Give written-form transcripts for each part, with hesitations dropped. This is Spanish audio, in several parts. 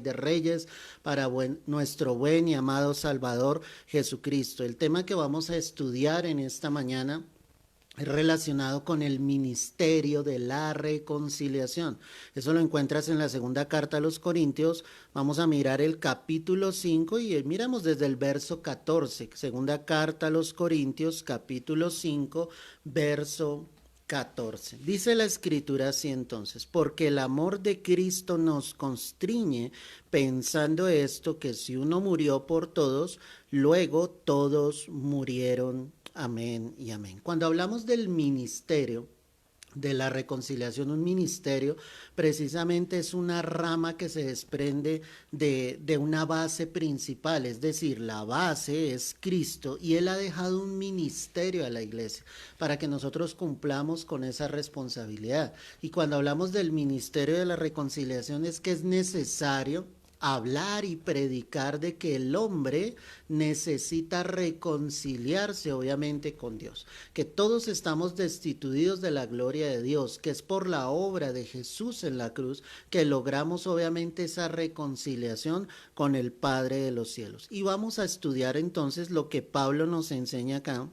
de Reyes, para nuestro buen y amado Salvador Jesucristo. El tema que vamos a estudiar en esta mañana es relacionado con el ministerio de la reconciliación. Eso lo encuentras en la segunda carta a los Corintios. Vamos a mirar el capítulo 5 y miramos desde el verso 14. Segunda carta a los Corintios, capítulo 5, verso 14. Dice la escritura así entonces: porque el amor de Cristo nos constriñe, pensando esto, que si uno murió por todos, luego todos murieron. Amén y amén. Cuando hablamos del ministerio de la reconciliación, un ministerio precisamente es una rama que se desprende de una base principal, es decir, la base es Cristo y Él ha dejado un ministerio a la iglesia para que nosotros cumplamos con esa responsabilidad. Y cuando hablamos del ministerio de la reconciliación es que es necesario hablar y predicar de que el hombre necesita reconciliarse obviamente con Dios, que todos estamos destituidos de la gloria de Dios, que es por la obra de Jesús en la cruz que logramos obviamente esa reconciliación con el Padre de los cielos. Y vamos a estudiar entonces lo que Pablo nos enseña acá,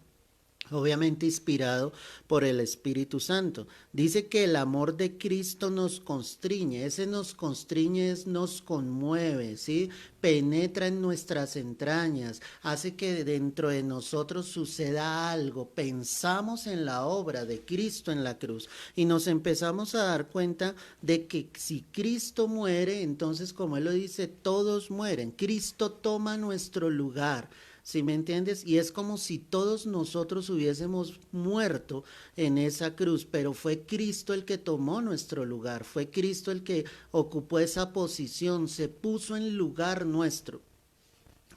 obviamente inspirado por el Espíritu Santo. Dice que el amor de Cristo nos constriñe. Ese nos constriñe es nos conmueve, ¿sí? Penetra en nuestras entrañas, hace que dentro de nosotros suceda algo. Pensamos en la obra de Cristo en la cruz y nos empezamos a dar cuenta de que si Cristo muere, entonces, como Él lo dice, todos mueren. Cristo toma nuestro lugar. ¿Sí me entiendes? Y es como si todos nosotros hubiésemos muerto en esa cruz, pero fue Cristo el que tomó nuestro lugar, fue Cristo el que ocupó esa posición, se puso en lugar nuestro,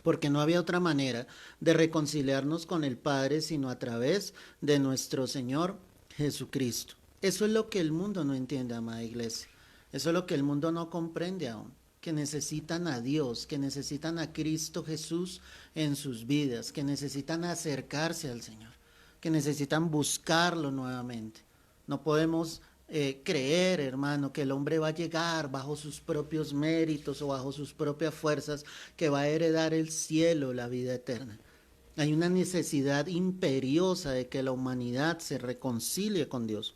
porque no había otra manera de reconciliarnos con el Padre sino a través de nuestro Señor Jesucristo. Eso es lo que el mundo no entiende, amada iglesia. Eso es lo que el mundo no comprende aún, que necesitan a Dios, que necesitan a Cristo Jesús en sus vidas, que necesitan acercarse al Señor, que necesitan buscarlo nuevamente. No podemos creer, hermano, que el hombre va a llegar bajo sus propios méritos o bajo sus propias fuerzas, que va a heredar el cielo, la vida eterna. Hay una necesidad imperiosa de que la humanidad se reconcilie con Dios.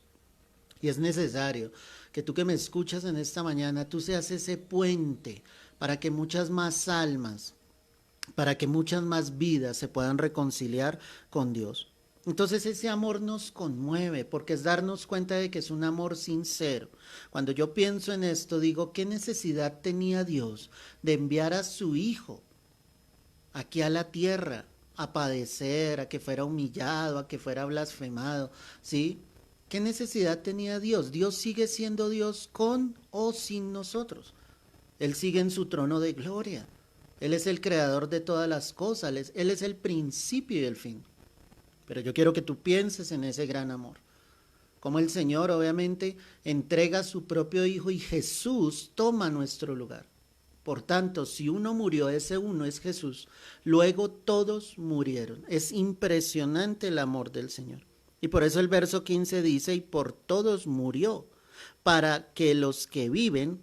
Y es necesario que tú que me escuchas en esta mañana, tú seas ese puente para que muchas más almas, para que muchas más vidas se puedan reconciliar con Dios. Entonces ese amor nos conmueve porque es darnos cuenta de que es un amor sincero. Cuando yo pienso en esto, digo, ¿qué necesidad tenía Dios de enviar a su Hijo aquí a la tierra a padecer, a que fuera humillado, a que fuera blasfemado? ¿Sí? ¿Qué necesidad tenía Dios? Dios sigue siendo Dios con o sin nosotros. Él sigue en su trono de gloria. Él es el creador de todas las cosas. Él es el principio y el fin. Pero yo quiero que tú pienses en ese gran amor. Como el Señor obviamente entrega su propio Hijo y Jesús toma nuestro lugar. Por tanto, si uno murió, ese uno es Jesús. Luego todos murieron. Es impresionante el amor del Señor. Y por eso el verso 15 dice, y por todos murió, para que los que viven,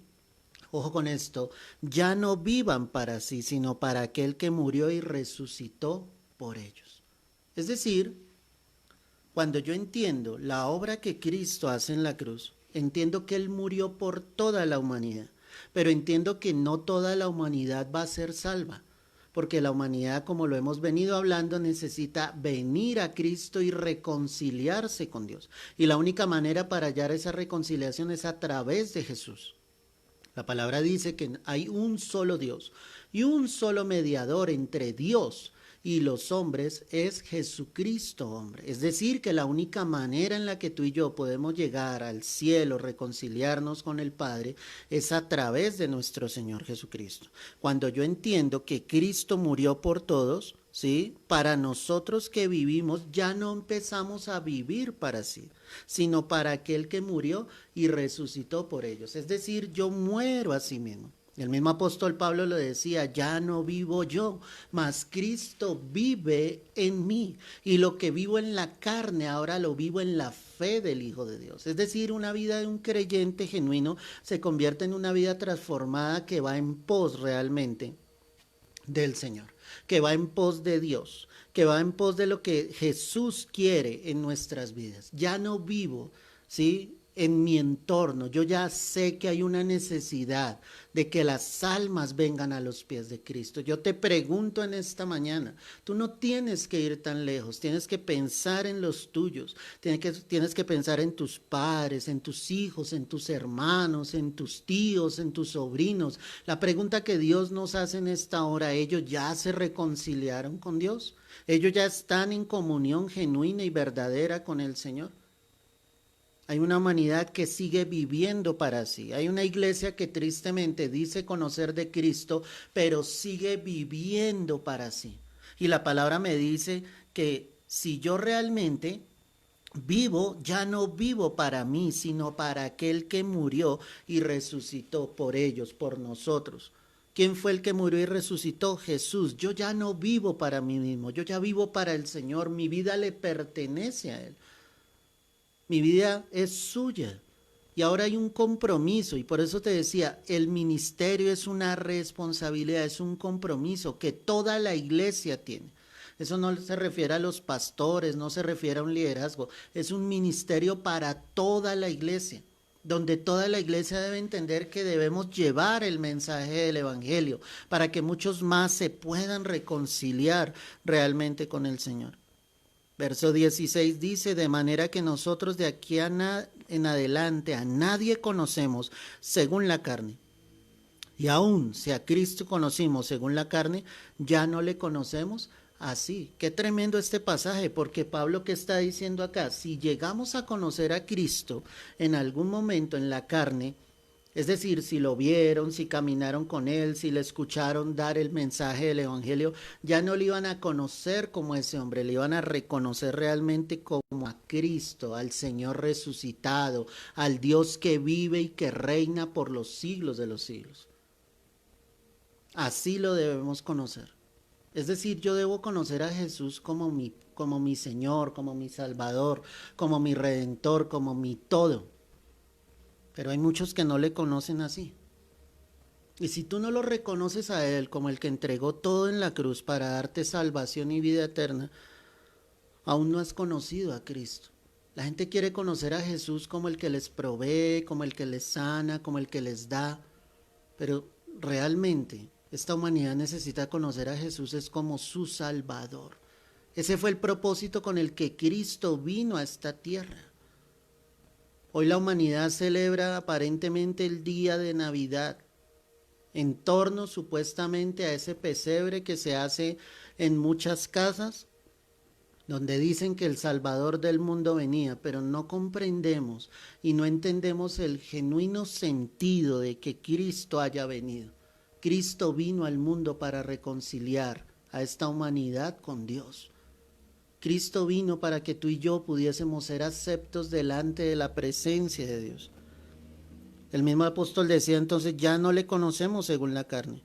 ojo con esto, ya no vivan para sí, sino para aquel que murió y resucitó por ellos. Es decir, cuando yo entiendo la obra que Cristo hace en la cruz, entiendo que Él murió por toda la humanidad, pero entiendo que no toda la humanidad va a ser salva, porque la humanidad, como lo hemos venido hablando, necesita venir a Cristo y reconciliarse con Dios. Y la única manera para hallar esa reconciliación es a través de Jesús. La palabra dice que hay un solo Dios y un solo mediador entre Dios y los hombres, es Jesucristo, hombre. Es decir, que la única manera en la que tú y yo podemos llegar al cielo, reconciliarnos con el Padre, es a través de nuestro Señor Jesucristo. Cuando yo entiendo que Cristo murió por todos, ¿sí? Para nosotros que vivimos, ya no empezamos a vivir para sí, sino para aquel que murió y resucitó por ellos. Es decir, yo muero a sí mismo. El mismo apóstol Pablo lo decía, ya no vivo yo, mas Cristo vive en mí. Y lo que vivo en la carne, ahora lo vivo en la fe del Hijo de Dios. Es decir, una vida de un creyente genuino se convierte en una vida transformada que va en pos realmente del Señor, que va en pos de Dios, que va en pos de lo que Jesús quiere en nuestras vidas. Ya no vivo, ¿sí?, en mi entorno. Yo ya sé que hay una necesidad de que las almas vengan a los pies de Cristo. Yo te pregunto en esta mañana, tú no tienes que ir tan lejos, tienes que pensar en los tuyos, tienes que pensar en tus padres, en tus hijos, en tus hermanos, en tus tíos, en tus sobrinos. La pregunta que Dios nos hace en esta hora, ¿ellos ya se reconciliaron con Dios? ¿Ellos ya están en comunión genuina y verdadera con el Señor? Hay una humanidad que sigue viviendo para sí. Hay una iglesia que tristemente dice conocer de Cristo, pero sigue viviendo para sí. Y la palabra me dice que si yo realmente vivo, ya no vivo para mí, sino para aquel que murió y resucitó por ellos, por nosotros. ¿Quién fue el que murió y resucitó? Jesús. Yo ya no vivo para mí mismo, yo ya vivo para el Señor. Mi vida le pertenece a Él. Mi vida es suya. Y ahora hay un compromiso, y por eso te decía, el ministerio es una responsabilidad, es un compromiso que toda la iglesia tiene. Eso no se refiere a los pastores, no se refiere a un liderazgo, es un ministerio para toda la iglesia, donde toda la iglesia debe entender que debemos llevar el mensaje del evangelio para que muchos más se puedan reconciliar realmente con el Señor. Verso 16 dice, de manera que nosotros de aquí en adelante a nadie conocemos según la carne. Y aún si a Cristo conocimos según la carne, ya no le conocemos así. Qué tremendo este pasaje, porque Pablo, ¿qué está diciendo acá? Si llegamos a conocer a Cristo en algún momento en la carne, es decir, si lo vieron, si caminaron con él, si le escucharon dar el mensaje del evangelio, ya no le iban a conocer como ese hombre, le iban a reconocer realmente como a Cristo, al Señor resucitado, al Dios que vive y que reina por los siglos de los siglos. Así lo debemos conocer. Es decir, yo debo conocer a Jesús como mi Señor, como mi Salvador, como mi Redentor, como mi todo. Pero hay muchos que no le conocen así. Y si tú no lo reconoces a Él como el que entregó todo en la cruz para darte salvación y vida eterna, aún no has conocido a Cristo. La gente quiere conocer a Jesús como el que les provee, como el que les sana, como el que les da. Pero realmente esta humanidad necesita conocer a Jesús es como su Salvador. Ese fue el propósito con el que Cristo vino a esta tierra. Hoy la humanidad celebra aparentemente el día de Navidad en torno supuestamente a ese pesebre que se hace en muchas casas, donde dicen que el Salvador del mundo venía, pero no comprendemos y no entendemos el genuino sentido de que Cristo haya venido. Cristo vino al mundo para reconciliar a esta humanidad con Dios. Cristo vino para que tú y yo pudiésemos ser aceptos delante de la presencia de Dios. El mismo apóstol decía entonces, ya no le conocemos según la carne,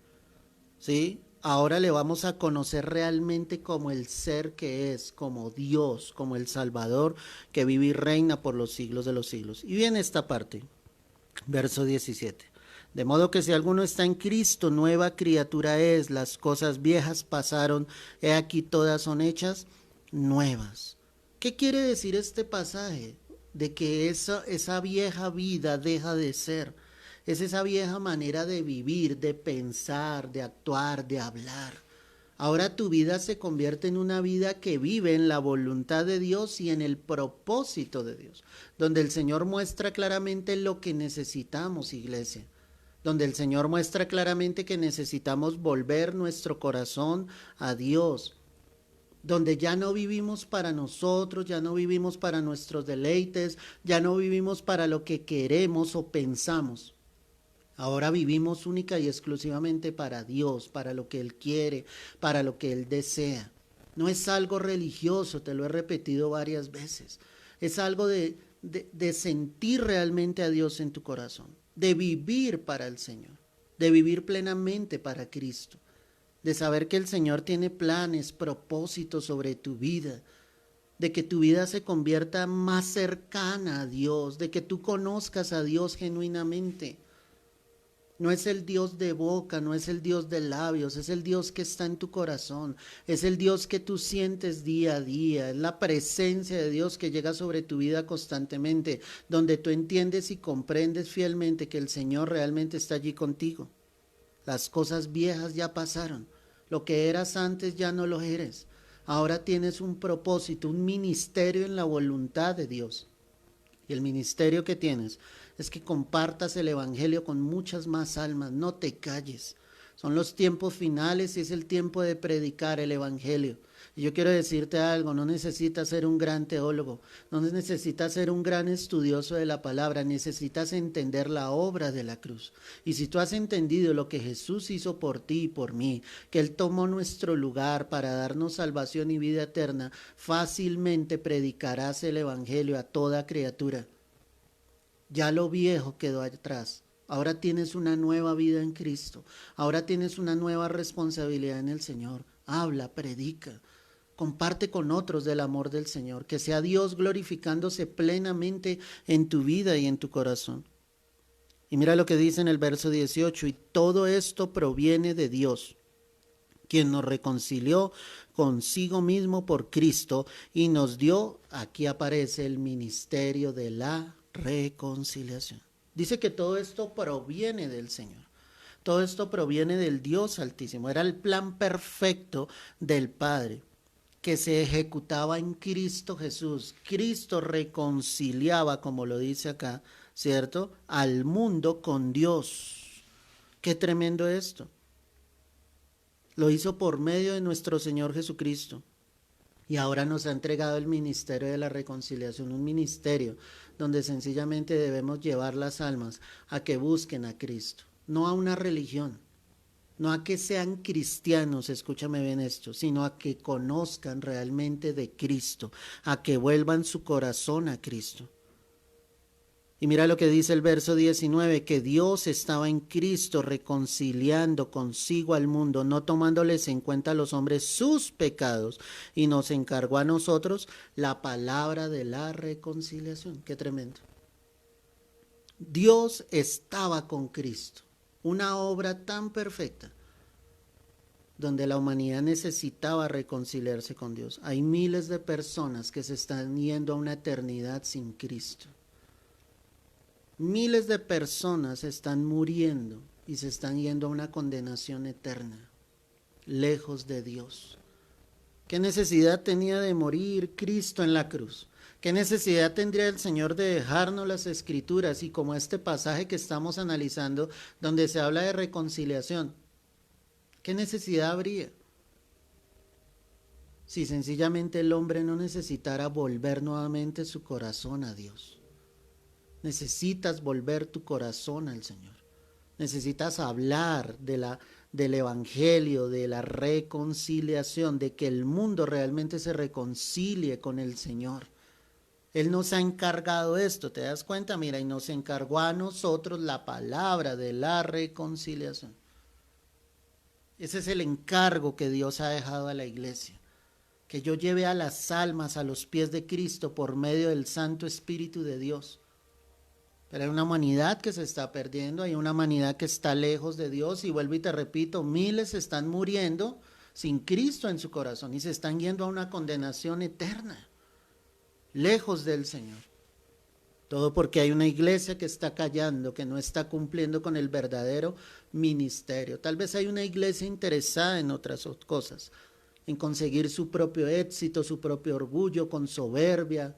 ¿sí? Ahora le vamos a conocer realmente como el ser que es, como Dios, como el Salvador que vive y reina por los siglos de los siglos. Y viene esta parte, verso 17. De modo que si alguno está en Cristo, nueva criatura es, las cosas viejas pasaron, he aquí todas son hechas nuevas. ¿Qué quiere decir este pasaje? De que esa vieja vida deja de ser. Es esa vieja manera de vivir, de pensar, de actuar, de hablar. Ahora tu vida se convierte en una vida que vive en la voluntad de Dios y en el propósito de Dios, donde el Señor muestra claramente lo que necesitamos, iglesia, donde el Señor muestra claramente que necesitamos volver nuestro corazón a Dios, donde ya no vivimos para nosotros, ya no vivimos para nuestros deleites, ya no vivimos para lo que queremos o pensamos. Ahora vivimos única y exclusivamente para Dios, para lo que Él quiere, para lo que Él desea. No es algo religioso, te lo he repetido varias veces. Es algo de sentir realmente a Dios en tu corazón, de vivir para el Señor. de vivir plenamente para Cristo, de saber que el Señor tiene planes, propósitos sobre tu vida, de que tu vida se convierta más cercana a Dios, de que tú conozcas a Dios genuinamente. No es el Dios de boca, no es el Dios de labios, es el Dios que está en tu corazón, es el Dios que tú sientes día a día, es la presencia de Dios que llega sobre tu vida constantemente, donde tú entiendes y comprendes fielmente que el Señor realmente está allí contigo. Las cosas viejas ya pasaron, lo que eras antes ya no lo eres. Ahora tienes un propósito, un ministerio en la voluntad de Dios. Y el ministerio que tienes es que compartas el evangelio con muchas más almas, no te calles. Son los tiempos finales y es el tiempo de predicar el evangelio. Y yo quiero decirte algo, no necesitas ser un gran teólogo, no necesitas ser un gran estudioso de la palabra, necesitas entender la obra de la cruz. Y si tú has entendido lo que Jesús hizo por ti y por mí, que Él tomó nuestro lugar para darnos salvación y vida eterna, fácilmente predicarás el evangelio a toda criatura. Ya lo viejo quedó atrás. Ahora tienes una nueva vida en Cristo. Ahora tienes una nueva responsabilidad en el Señor. Habla, predica. Comparte con otros del amor del Señor. Que sea Dios glorificándose plenamente en tu vida y en tu corazón. Y mira lo que dice en el verso 18. Y todo esto proviene de Dios, quien nos reconcilió consigo mismo por Cristo y nos dio, aquí aparece el ministerio de la reconciliación. Dice que todo esto proviene del Señor. Todo esto proviene del Dios Altísimo. Era el plan perfecto del Padre que se ejecutaba en Cristo Jesús. Cristo reconciliaba, como lo dice acá, ¿cierto?, al mundo con Dios. Qué tremendo esto. Lo hizo por medio de nuestro Señor Jesucristo. Y ahora nos ha entregado el ministerio de la reconciliación, un ministerio donde sencillamente debemos llevar las almas a que busquen a Cristo, no a una religión, no a que sean cristianos, escúchame bien esto, sino a que conozcan realmente de Cristo, a que vuelvan su corazón a Cristo. Y mira lo que dice el verso 19, que Dios estaba en Cristo reconciliando consigo al mundo, no tomándoles en cuenta a los hombres sus pecados, y nos encargó a nosotros la palabra de la reconciliación. Qué tremendo. Dios estaba con Cristo, una obra tan perfecta, donde la humanidad necesitaba reconciliarse con Dios. Hay miles de personas que se están yendo a una eternidad sin Cristo. Miles de personas están muriendo y se están yendo a una condenación eterna, lejos de Dios. ¿Qué necesidad tenía de morir Cristo en la cruz? ¿Qué necesidad tendría el Señor de dejarnos las Escrituras y como este pasaje que estamos analizando, donde se habla de reconciliación? ¿Qué necesidad habría? Si sencillamente el hombre no necesitara volver nuevamente su corazón a Dios. Necesitas volver tu corazón al Señor. Necesitas hablar del evangelio, de la reconciliación, de que el mundo realmente se reconcilie con el Señor. Él nos ha encargado esto, ¿te das cuenta? Mira, y nos encargó a nosotros la palabra de la reconciliación. Ese es el encargo que Dios ha dejado a la iglesia. Que yo lleve a las almas a los pies de Cristo por medio del Santo Espíritu de Dios. Pero hay una humanidad que se está perdiendo, hay una humanidad que está lejos de Dios y vuelvo y te repito, miles están muriendo sin Cristo en su corazón y se están yendo a una condenación eterna, lejos del Señor. Todo porque hay una iglesia que está callando, que no está cumpliendo con el verdadero ministerio. Tal vez hay una iglesia interesada en otras cosas, en conseguir su propio éxito, su propio orgullo, con soberbia,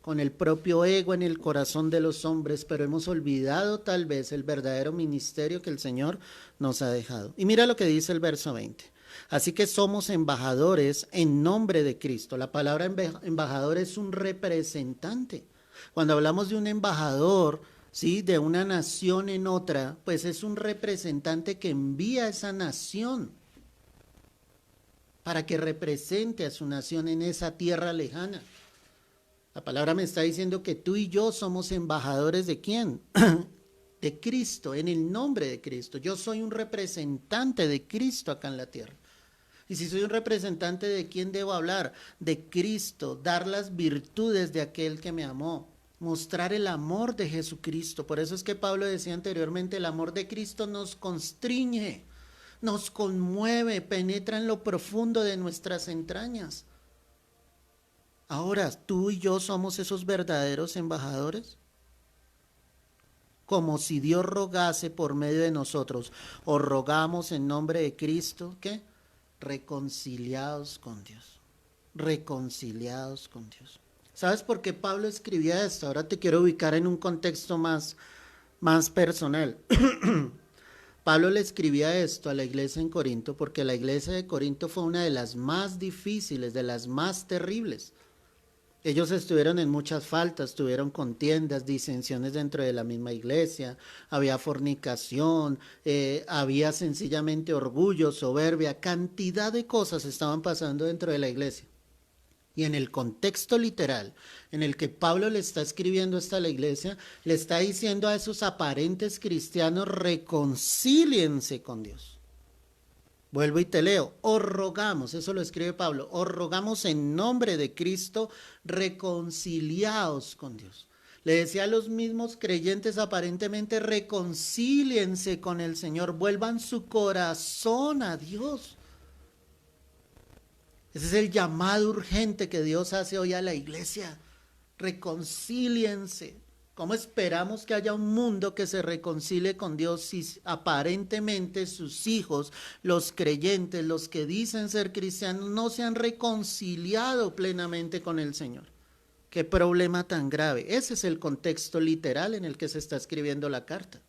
con el propio ego en el corazón de los hombres, pero hemos olvidado tal vez el verdadero ministerio que el Señor nos ha dejado. Y mira lo que dice el verso 20. Así que somos embajadores en nombre de Cristo. La palabra embajador es un representante. Cuando hablamos de un embajador, ¿sí?, de una nación en otra, pues es un representante que envía a esa nación para que represente a su nación en esa tierra lejana. La palabra me está diciendo que tú y yo somos embajadores ¿de quién? de Cristo, en el nombre de Cristo. Yo soy un representante de Cristo acá en la tierra. Y si soy un representante, ¿de quién debo hablar? De Cristo, dar las virtudes de aquel que me amó, mostrar el amor de Jesucristo. Por eso es que Pablo decía anteriormente, el amor de Cristo nos constriñe, nos conmueve, penetra en lo profundo de nuestras entrañas. Ahora, ¿tú y yo somos esos verdaderos embajadores? Como si Dios rogase por medio de nosotros, o rogamos en nombre de Cristo, ¿qué? Reconciliados con Dios, reconciliados con Dios. ¿Sabes por qué Pablo escribía esto? Ahora te quiero ubicar en un contexto más personal. Pablo le escribía esto a la iglesia en Corinto porque la iglesia de Corinto fue una de las más difíciles, de las más terribles. Ellos estuvieron en muchas faltas, tuvieron contiendas, disensiones dentro de la misma iglesia, había fornicación, había sencillamente orgullo, soberbia, cantidad de cosas estaban pasando dentro de la iglesia. Y en el contexto literal en el que Pablo le está escribiendo esto a la iglesia, le está diciendo a esos aparentes cristianos, reconcíliense con Dios. Vuelvo y te leo, os rogamos, eso lo escribe Pablo, os rogamos en nombre de Cristo, reconciliaos con Dios. Le decía a los mismos creyentes aparentemente, reconcíliense con el Señor, vuelvan su corazón a Dios. Ese es el llamado urgente que Dios hace hoy a la iglesia, reconcíliense. ¿Cómo esperamos que haya un mundo que se reconcilie con Dios si aparentemente sus hijos, los creyentes, los que dicen ser cristianos, no se han reconciliado plenamente con el Señor? Qué problema tan grave. Ese es el contexto literal en el que se está escribiendo la carta.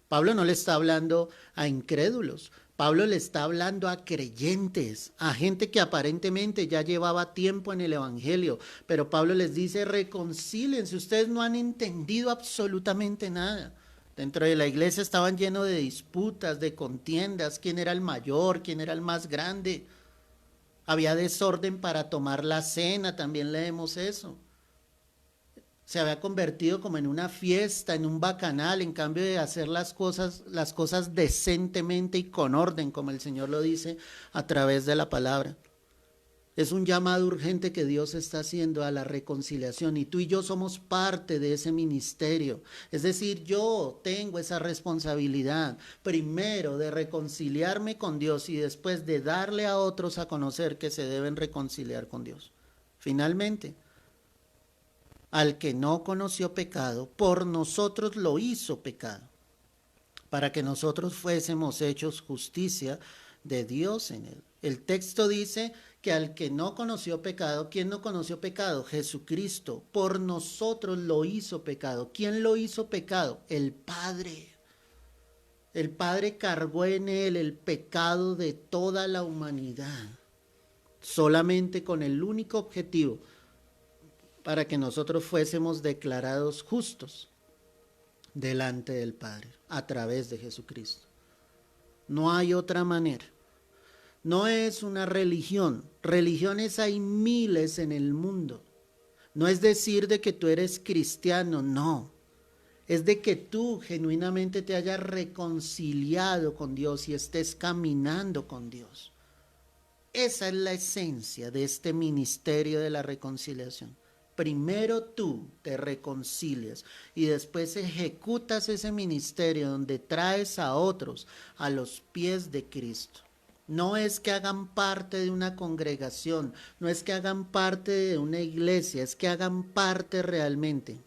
Pablo no le está hablando a incrédulos. Pablo le está hablando a creyentes, a gente que aparentemente ya llevaba tiempo en el evangelio, pero Pablo les dice, reconcílense, ustedes no han entendido absolutamente nada. Dentro de la iglesia estaban llenos de disputas, de contiendas, quién era el mayor, quién era el más grande. Había desorden para tomar la cena, también leemos eso. Se había convertido como en una fiesta, en un bacanal, en cambio de hacer las cosas decentemente y con orden, como el Señor lo dice a través de la palabra. Es un llamado urgente que Dios está haciendo a la reconciliación y tú y yo somos parte de ese ministerio. Es decir, yo tengo esa responsabilidad, primero de reconciliarme con Dios y después de darle a otros a conocer que se deben reconciliar con Dios. Finalmente, al que no conoció pecado, por nosotros lo hizo pecado, para que nosotros fuésemos hechos justicia de Dios en él. El texto dice que al que no conoció pecado, ¿quién no conoció pecado? Jesucristo, por nosotros lo hizo pecado. ¿Quién lo hizo pecado? El Padre. El Padre cargó en él el pecado de toda la humanidad, solamente con el único objetivo para que nosotros fuésemos declarados justos delante del Padre, a través de Jesucristo. No hay otra manera. No es una religión. Religiones hay miles en el mundo. No es decir de que tú eres cristiano, no. Es de que tú genuinamente te hayas reconciliado con Dios y estés caminando con Dios. Esa es la esencia de este ministerio de la reconciliación. Primero tú te reconcilias y después ejecutas ese ministerio donde traes a otros a los pies de Cristo. No es que hagan parte de una congregación, no es que hagan parte de una iglesia, es que hagan parte realmente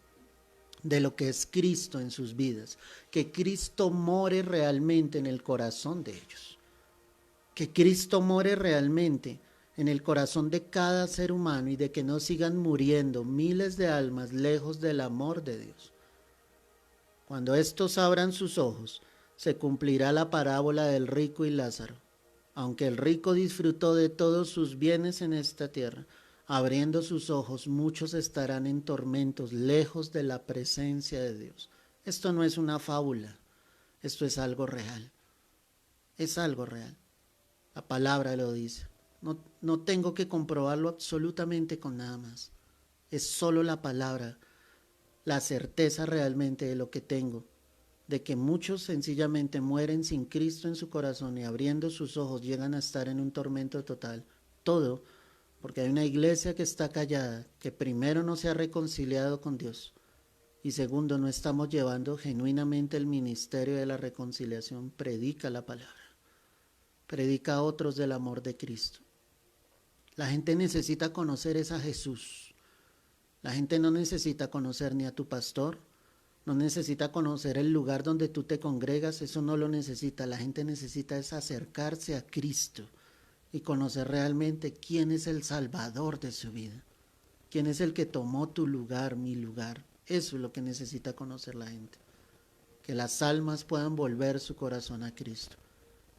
de lo que es Cristo en sus vidas, que Cristo more realmente en el corazón de ellos, que Cristo more realmente en el corazón de cada ser humano y de que no sigan muriendo miles de almas lejos del amor de Dios. Cuando estos abran sus ojos, se cumplirá la parábola del rico y Lázaro. Aunque el rico disfrutó de todos sus bienes en esta tierra, abriendo sus ojos, muchos estarán en tormentos, lejos de la presencia de Dios. Esto no es una fábula, esto es algo real. Es algo real. La palabra lo dice. No tengo que comprobarlo absolutamente con nada más. Es solo la palabra la certeza realmente de lo que tengo, de que muchos sencillamente mueren sin Cristo en su corazón y abriendo sus ojos llegan a estar en un tormento total. Todo porque hay una iglesia que está callada, que primero no se ha reconciliado con Dios y segundo no estamos llevando genuinamente el ministerio de la reconciliación. Predica la palabra, predica a otros del amor de Cristo. La gente necesita conocer es a Jesús. La gente no necesita conocer ni a tu pastor, no necesita conocer el lugar donde tú te congregas, eso no lo necesita. La gente necesita es acercarse a Cristo y conocer realmente quién es el Salvador de su vida, quién es el que tomó tu lugar, mi lugar. Eso es lo que necesita conocer la gente. Que las almas puedan volver su corazón a Cristo.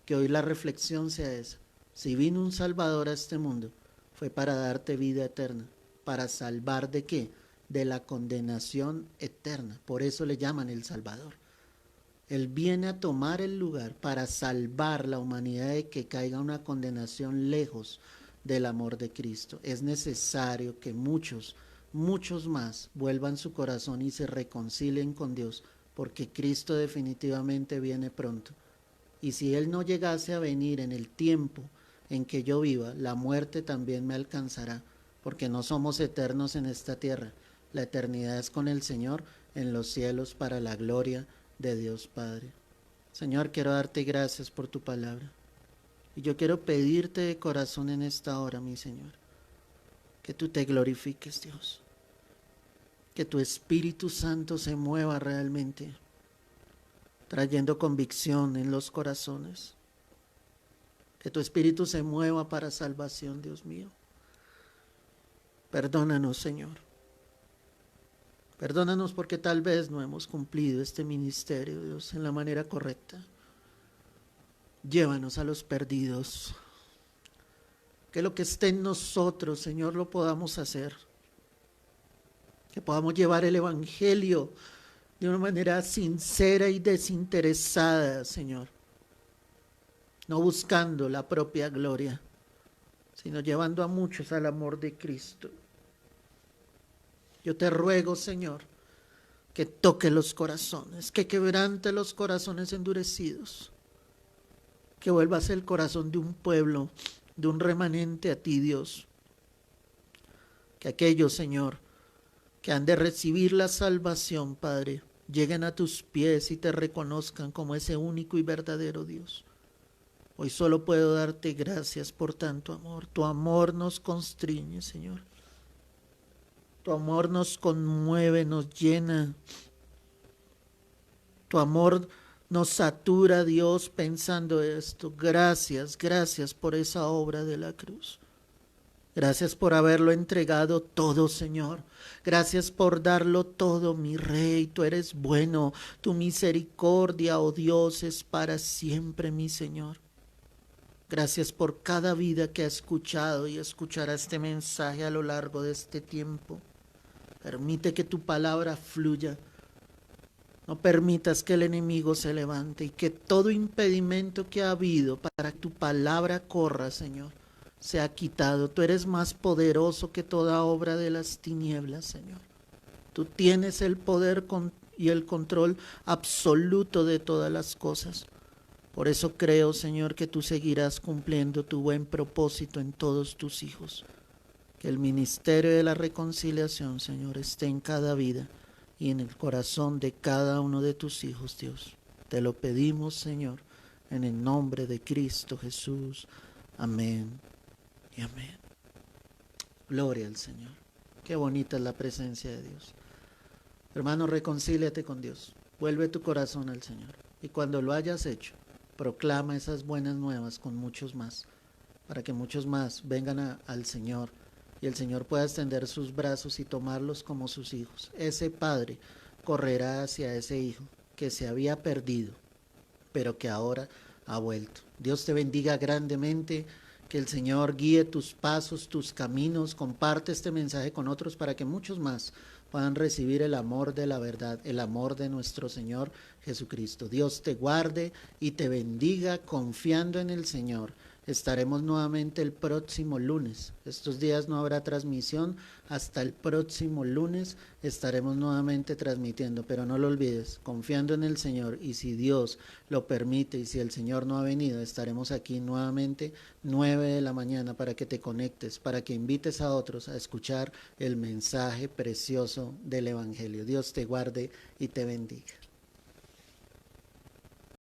Que hoy la reflexión sea esa. Si vino un Salvador a este mundo, fue para darte vida eterna. ¿Para salvar de qué? De la condenación eterna. Por eso le llaman el Salvador. Él viene a tomar el lugar para salvar la humanidad de que caiga una condenación lejos del amor de Cristo. Es necesario que muchos más vuelvan su corazón y se reconcilien con Dios, porque Cristo definitivamente viene pronto. Y si Él no llegase a venir en el tiempo en que yo viva, la muerte también me alcanzará, porque no somos eternos en esta tierra. La eternidad es con el Señor en los cielos para la gloria de Dios Padre. Señor, quiero darte gracias por tu palabra. Y yo quiero pedirte de corazón en esta hora, mi Señor, que tú te glorifiques, Dios. Que tu Espíritu Santo se mueva realmente, trayendo convicción en los corazones. Que tu Espíritu se mueva para salvación, Dios mío. Perdónanos, Señor. Perdónanos porque tal vez no hemos cumplido este ministerio, Dios, en la manera correcta. Llévanos a los perdidos. Que lo que esté en nosotros, Señor, lo podamos hacer. Que podamos llevar el Evangelio de una manera sincera y desinteresada, Señor. No buscando la propia gloria, sino llevando a muchos al amor de Cristo. Yo te ruego, Señor, que toque los corazones, que quebrante los corazones endurecidos, que vuelvas el corazón de un pueblo, de un remanente a ti, Dios. Que aquellos, Señor, que han de recibir la salvación, Padre, lleguen a tus pies y te reconozcan como ese único y verdadero Dios. Hoy solo puedo darte gracias por tanto amor. Tu amor nos constriñe, Señor. Tu amor nos conmueve, nos llena. Tu amor nos satura, Dios, pensando esto. Gracias, gracias por esa obra de la cruz. Gracias por haberlo entregado todo, Señor. Gracias por darlo todo, mi Rey. Tú eres bueno. Tu misericordia, oh Dios, es para siempre, mi Señor. Gracias por cada vida que ha escuchado y escuchará este mensaje a lo largo de este tiempo. Permite que tu palabra fluya. No permitas que el enemigo se levante y que todo impedimento que ha habido para que tu palabra corra, Señor, sea quitado. Tú eres más poderoso que toda obra de las tinieblas, Señor. Tú tienes el poder y el control absoluto de todas las cosas. Por eso creo, Señor, que tú seguirás cumpliendo tu buen propósito en todos tus hijos. Que el ministerio de la reconciliación, Señor, esté en cada vida y en el corazón de cada uno de tus hijos, Dios. Te lo pedimos, Señor, en el nombre de Cristo Jesús. Amén y amén. Gloria al Señor. Qué bonita es la presencia de Dios. Hermano, reconcíliate con Dios. Vuelve tu corazón al Señor. Y cuando lo hayas hecho, proclama esas buenas nuevas con muchos más, para que muchos más vengan al Señor y el Señor pueda extender sus brazos y tomarlos como sus hijos. Ese padre correrá hacia ese hijo que se había perdido, pero que ahora ha vuelto. Dios te bendiga grandemente, que el Señor guíe tus pasos, tus caminos. Comparte este mensaje con otros para que muchos más puedan recibir el amor de la verdad, el amor de nuestro Señor Jesucristo. Dios te guarde y te bendiga confiando en el Señor Estaremos nuevamente el próximo lunes. Estos días no habrá transmisión. Hasta el próximo lunes estaremos nuevamente transmitiendo. Pero no lo olvides, confiando en el Señor. Y si Dios lo permite y si el Señor no ha venido, estaremos aquí nuevamente 9 de la mañana para que te conectes, para que invites a otros a escuchar el mensaje precioso del Evangelio. Dios te guarde y te bendiga.